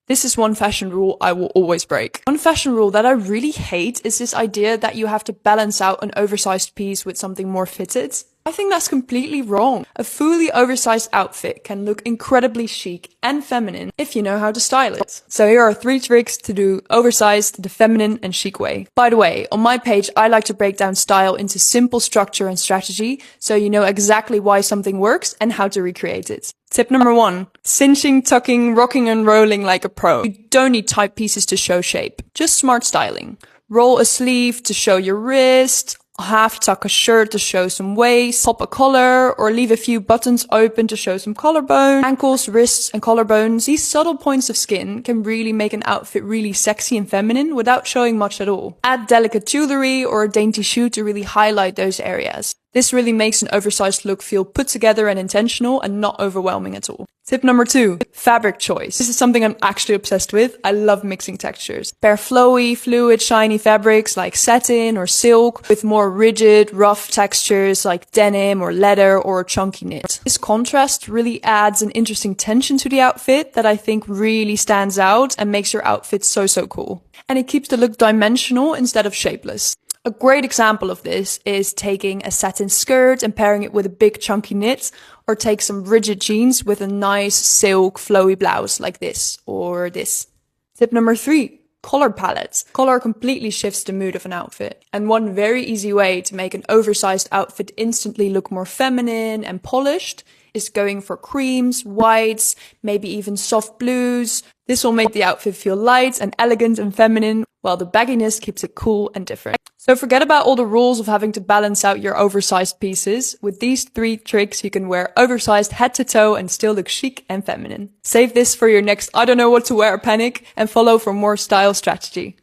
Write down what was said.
This is one fashion rule I will always break. One fashion rule that I really hate is this idea that you have to balance out an oversized piece with something more fitted. I think that's completely wrong. A fully oversized outfit can look incredibly chic and feminine if you know how to style it. So here are 3 tricks to do oversized the feminine and chic way. By the way, on my page, I like to break down style into simple structure and strategy, so you know exactly why something works and how to recreate it. Tip number 1, cinching, tucking, rocking and rolling like a pro. You don't need tight pieces to show shape, just smart styling. Roll a sleeve to show your wrist, half tuck a shirt to show some waist, pop a collar, or leave a few buttons open to show some collarbone. Ankles, wrists, and collarbones. These subtle points of skin can really make an outfit really sexy and feminine without showing much at all. Add delicate jewelry or a dainty shoe to really highlight those areas. This really makes an oversized look feel put together and intentional and not overwhelming at all. Tip number 2, fabric choice. This is something I'm actually obsessed with. I love mixing textures. Pair flowy, fluid, shiny fabrics like satin or silk with more rigid, rough textures like denim or leather or chunky knit. This contrast really adds an interesting tension to the outfit that I think really stands out and makes your outfit so cool. And it keeps the look dimensional instead of shapeless. A great example of this is taking a satin skirt and pairing it with a big chunky knit, or take some rigid jeans with a nice silk flowy blouse like this or this. Tip number 3, color palette. Color completely shifts the mood of an outfit. And one very easy way to make an oversized outfit instantly look more feminine and polished is going for creams, whites, maybe even soft blues. This will make the outfit feel light and elegant and feminine, while the bagginess keeps it cool and different. So forget about all the rules of having to balance out your oversized pieces. With these 3 tricks, you can wear oversized head to toe and still look chic and feminine. Save this for your next I don't know what to wear panic and follow for more style strategy.